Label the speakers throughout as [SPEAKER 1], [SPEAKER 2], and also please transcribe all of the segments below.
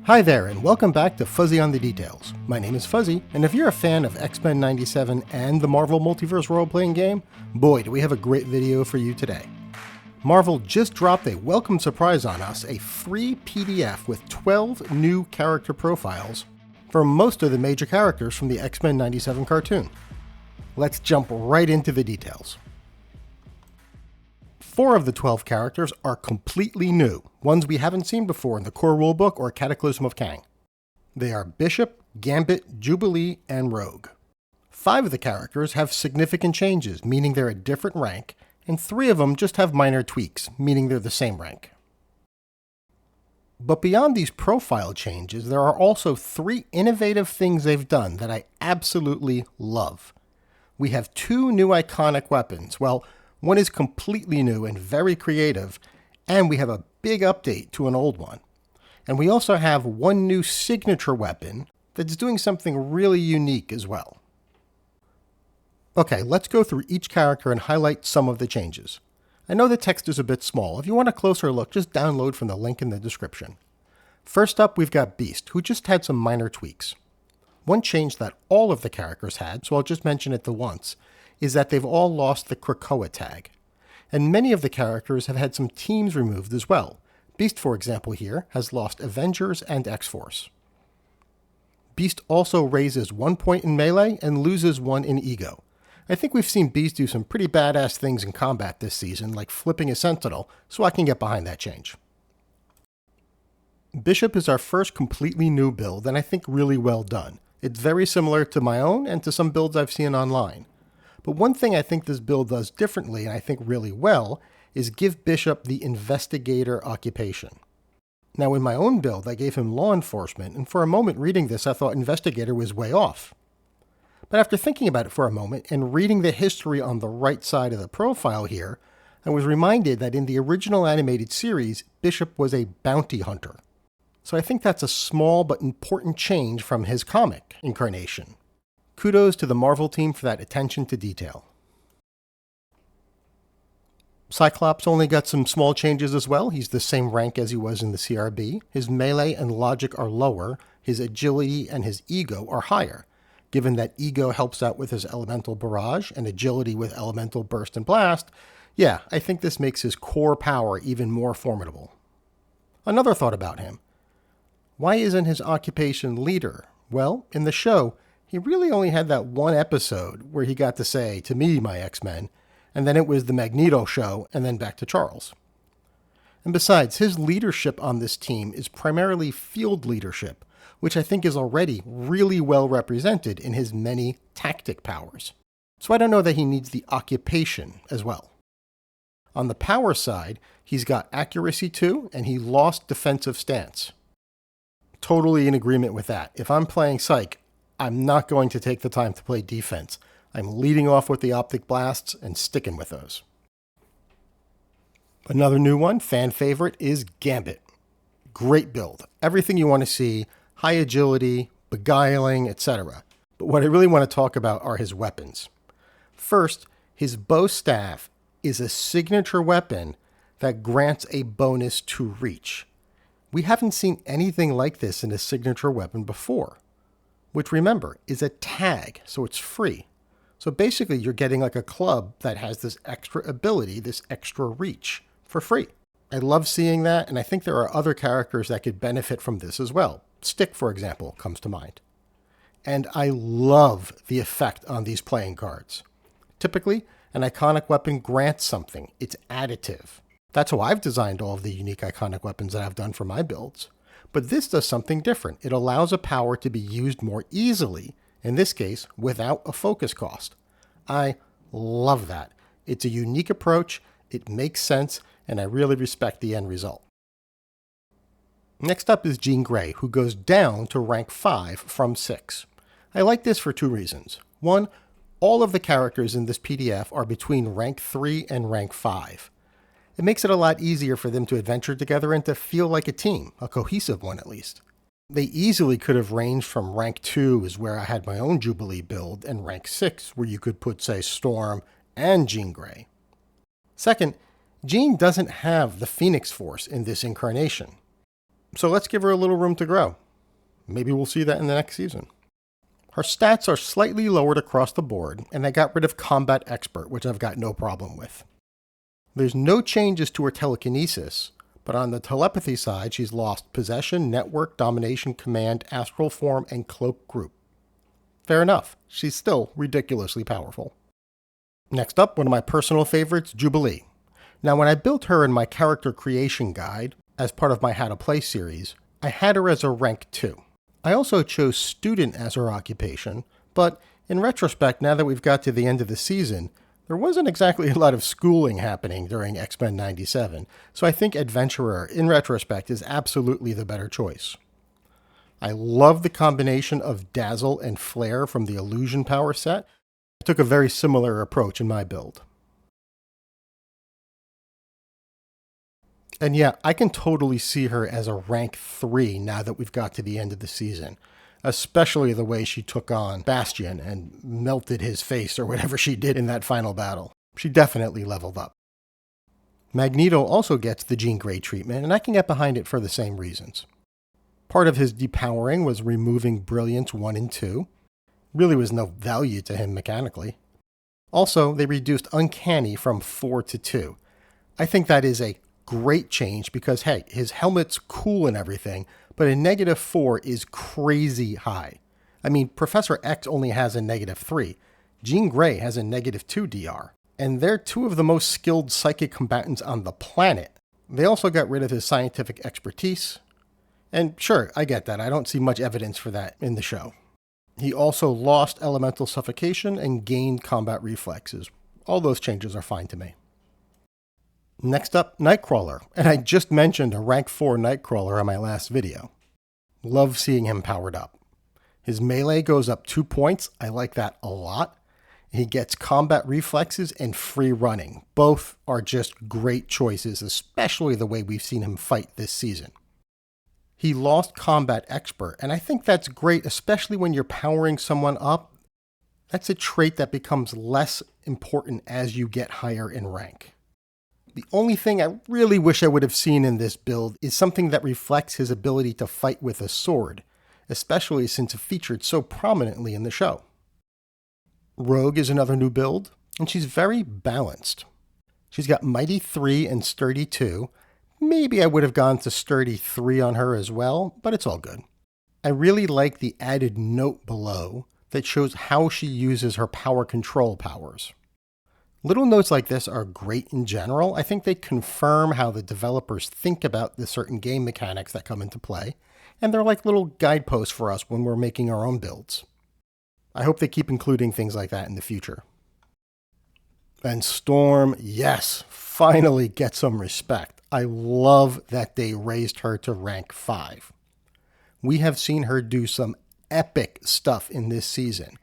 [SPEAKER 1] Hi there, and welcome back to Fuzzy on the Details. My name is Fuzzy, and if you're a fan of X-Men 97 and the Marvel Multiverse role-playing game, boy, do we have a great video for you today. Marvel just dropped a welcome surprise on us, a free PDF with 12 new character profiles for most of the major characters from the X-Men 97 cartoon. Let's jump right into the details. 4 of the 12 characters are completely new, ones we haven't seen before in the core rulebook or Cataclysm of Kang. They are Bishop, Gambit, Jubilee, and Rogue. 5 of the characters have significant changes, meaning they're a different rank, and 3 of them just have minor tweaks, meaning they're the same rank. But beyond these profile changes, there are also 3 innovative things they've done that I absolutely love. We have 2 new iconic weapons. Well, one is completely new and very creative, and we have a big update to an old one. And we also have 1 new signature weapon that's doing something really unique as well. Okay, let's go through each character and highlight some of the changes. I know the text is a bit small. If you want a closer look, just download from the link in the description. First up, we've got Beast, who just had some minor tweaks. One change that all of the characters had, so I'll just mention it the once, is that they've all lost the Krakoa tag. And many of the characters have had some teams removed as well. Beast, for example here, has lost Avengers and X-Force. Beast also raises 1 point in melee and loses 1 in ego. I think we've seen Beast do some pretty badass things in combat this season, like flipping a sentinel, so I can get behind that change. Bishop is our first completely new build, and I think really well done. It's very similar to my own and to some builds I've seen online. But one thing I think this build does differently, and I think really well, is give Bishop the investigator occupation. Now in my own build, I gave him law enforcement, and for a moment reading this, I thought investigator was way off. But after thinking about it for a moment, and reading the history on the right side of the profile here, I was reminded that in the original animated series, Bishop was a bounty hunter. So I think that's a small but important change from his comic incarnation. Kudos to the Marvel team for that attention to detail. Cyclops only got some small changes as well. He's the same rank as he was in the CRB. His melee and logic are lower. His agility and his ego are higher. Given that ego helps out with his elemental barrage and agility with elemental burst and blast, yeah, I think this makes his core power even more formidable. Another thought about him. Why isn't his occupation leader? Well, in the show, he really only had that 1 episode where he got to say, "To me, my X-Men," and then it was the Magneto show, and then back to Charles. And besides, his leadership on this team is primarily field leadership, which I think is already really well represented in his many tactic powers. So I don't know that he needs the occupation as well. On the power side, he's got accuracy 2, and he lost defensive stance. Totally in agreement with that. If I'm playing Psych, I'm not going to take the time to play defense. I'm leading off with the optic blasts and sticking with those. Another new one, fan favorite, is Gambit. Great build. Everything you want to see, high agility, beguiling, etc. But what I really want to talk about are his weapons. First, his bow staff is a signature weapon that grants a bonus to reach. We haven't seen anything like this in a signature weapon before, which remember is a tag, so it's free. So basically you're getting like a club that has this extra ability, this extra reach for free. I love seeing that, and I think there are other characters that could benefit from this as well. Stick, for example, comes to mind. And I love the effect on these playing cards. Typically, an iconic weapon grants something. It's additive. That's how I've designed all of the unique iconic weapons that I've done for my builds. But this does something different. It allows a power to be used more easily, in this case, without a focus cost. I love that. It's a unique approach, it makes sense, and I really respect the end result. Next up is Jean Grey, who goes down to rank 5 from 6. I like this for 2 reasons. One, all of the characters in this PDF are between rank 3 and rank 5. It makes it a lot easier for them to adventure together and to feel like a team, a cohesive one at least. They easily could have ranged from rank 2 is where I had my own Jubilee build, and rank 6 where you could put, say, Storm and Jean Grey. Second, Jean doesn't have the Phoenix Force in this incarnation. So let's give her a little room to grow. Maybe we'll see that in the next season. Her stats are slightly lowered across the board, and I got rid of Combat Expert, which I've got no problem with. There's no changes to her telekinesis, but on the telepathy side, she's lost Possession, Network, Domination, Command, Astral Form, and Cloak Group. Fair enough, she's still ridiculously powerful. Next up, one of my personal favorites, Jubilee. Now, when I built her in my character creation guide, as part of my How to Play series, I had her as a rank 2. I also chose student as her occupation, but in retrospect, now that we've got to the end of the season, there wasn't exactly a lot of schooling happening during X-Men 97, so I think adventurer, in retrospect, is absolutely the better choice. I love the combination of dazzle and flare from the illusion power set. I took a very similar approach in my build. And yeah, I can totally see her as a rank 3 now that we've got to the end of the season. Especially the way she took on Bastion and melted his face or whatever she did in that final battle. She definitely leveled up. Magneto also gets the Jean Grey treatment, and I can get behind it for the same reasons. Part of his depowering was removing Brilliance 1 and 2. Really was no value to him mechanically. Also, they reduced Uncanny from 4 to 2. I think that is a great change because, hey, his helmet's cool and everything, but a -4 is crazy high. I mean, Professor X only has a -3. Jean Grey has a -2 DR. And they're two of the most skilled psychic combatants on the planet. They also got rid of his scientific expertise. And sure, I get that. I don't see much evidence for that in the show. He also lost elemental suffocation and gained combat reflexes. All those changes are fine to me. Next up, Nightcrawler, and I just mentioned a rank 4 Nightcrawler on my last video. Love seeing him powered up. His melee goes up 2 points, I like that a lot. He gets combat reflexes and free running. Both are just great choices, especially the way we've seen him fight this season. He lost Combat Expert, and I think that's great, especially when you're powering someone up. That's a trait that becomes less important as you get higher in rank. The only thing I really wish I would have seen in this build is something that reflects his ability to fight with a sword, especially since it featured so prominently in the show. Rogue is another new build, and she's very balanced. She's got Mighty 3 and Sturdy 2. Maybe I would have gone to Sturdy 3 on her as well, but it's all good. I really like the added note below that shows how she uses her power control powers. Little notes like this are great in general. I think they confirm how the developers think about the certain game mechanics that come into play, and they're like little guideposts for us when we're making our own builds. I hope they keep including things like that in the future. And Storm, yes, finally get some respect. I love that they raised her to rank 5. We have seen her do some epic stuff in this season,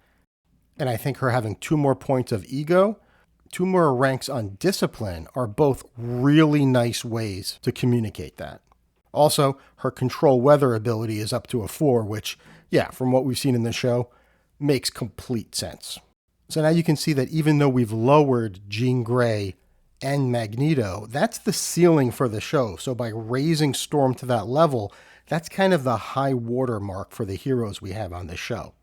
[SPEAKER 1] and I think her having 2 more points of ego, 2 more ranks on discipline are both really nice ways to communicate that. Also, her control weather ability is up to a 4, which, yeah, from what we've seen in the show, makes complete sense. So now you can see that even though we've lowered Jean Grey and Magneto, that's the ceiling for the show. So by raising Storm to that level, that's kind of the high water mark for the heroes we have on the show.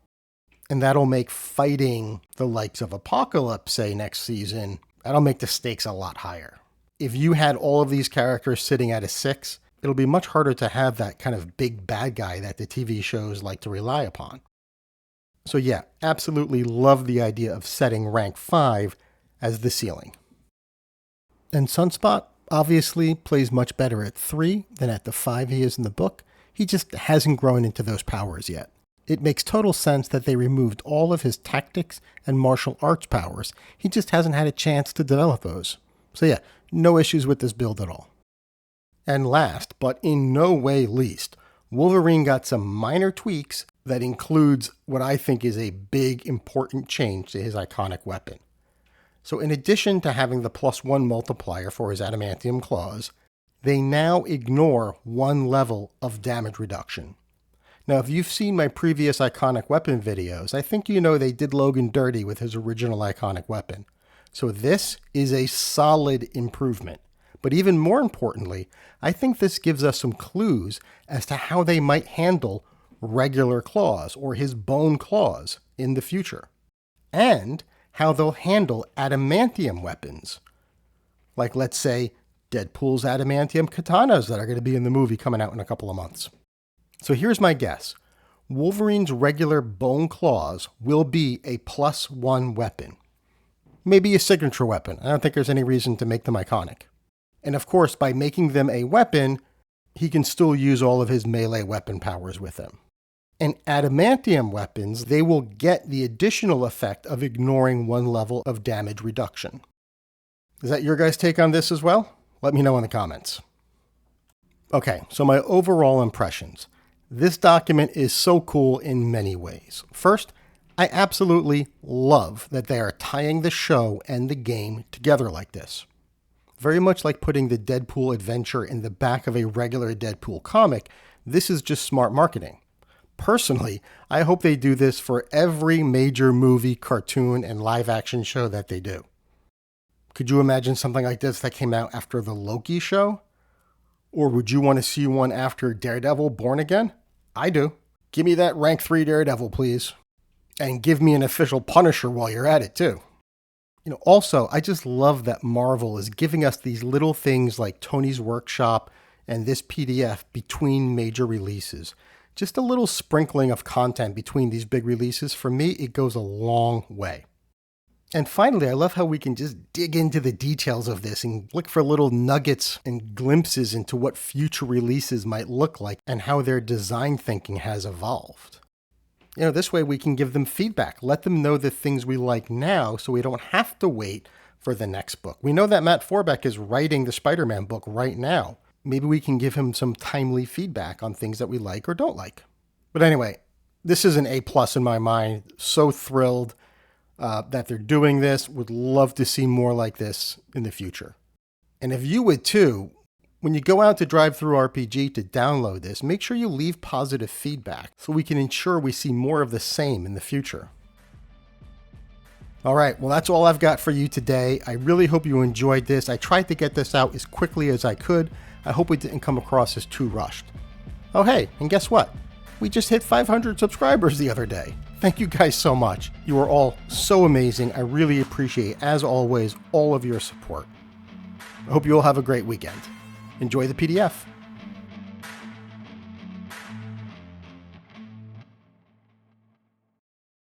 [SPEAKER 1] And that'll make fighting the likes of Apocalypse, say, next season, that'll make the stakes a lot higher. If you had all of these characters sitting at a 6, it'll be much harder to have that kind of big bad guy that the TV shows like to rely upon. So yeah, absolutely love the idea of setting rank 5 as the ceiling. And Sunspot obviously plays much better at 3 than at the 5 he is in the book. He just hasn't grown into those powers yet. It makes total sense that they removed all of his tactics and martial arts powers. He just hasn't had a chance to develop those. So yeah, no issues with this build at all. And last, but in no way least, Wolverine got some minor tweaks that includes what I think is a big important change to his iconic weapon. So in addition to having the +1 multiplier for his adamantium claws, they now ignore 1 level of damage reduction. Now, if you've seen my previous iconic weapon videos, I think you know they did Logan dirty with his original iconic weapon. So this is a solid improvement. But even more importantly, I think this gives us some clues as to how they might handle regular claws or his bone claws in the future, and how they'll handle adamantium weapons. Like, let's say, Deadpool's adamantium katanas that are going to be in the movie coming out in a couple of months. So here's my guess. Wolverine's regular bone claws will be a +1 weapon. Maybe a signature weapon. I don't think there's any reason to make them iconic. And of course, by making them a weapon, he can still use all of his melee weapon powers with them. And adamantium weapons, they will get the additional effect of ignoring 1 level of damage reduction. Is that your guys' take on this as well? Let me know in the comments. Okay, so my overall impressions. This document is so cool in many ways. First, I absolutely love that they are tying the show and the game together like this. Very much like putting the Deadpool adventure in the back of a regular Deadpool comic, this is just smart marketing. Personally, I hope they do this for every major movie, cartoon, and live-action show that they do. Could you imagine something like this that came out after the Loki show? Or would you want to see one after Daredevil Born Again? I do. Give me that rank 3 Daredevil, please. And give me an official Punisher while you're at it, too. Also, I just love that Marvel is giving us these little things like Tony's Workshop and this PDF between major releases. Just a little sprinkling of content between these big releases. For me, it goes a long way. And finally, I love how we can just dig into the details of this and look for little nuggets and glimpses into what future releases might look like and how their design thinking has evolved. This way we can give them feedback, let them know the things we like now so we don't have to wait for the next book. We know that Matt Forbeck is writing the Spider-Man book right now. Maybe we can give him some timely feedback on things that we like or don't like. But anyway, this is an A+ in my mind. So thrilled that they're doing this. Would love to see more like this in the future. And if you would too, when you go out to DriveThruRPG to download this, make sure you leave positive feedback so we can ensure we see more of the same in the future. All right, well, that's all I've got for you today. I really hope you enjoyed this. I tried to get this out as quickly as I could. I hope it didn't come across as too rushed. Oh, hey, and guess what? We just hit 500 subscribers the other day. Thank you guys so much. You are all so amazing. I really appreciate, as always, all of your support. I hope you all have a great weekend. Enjoy the PDF.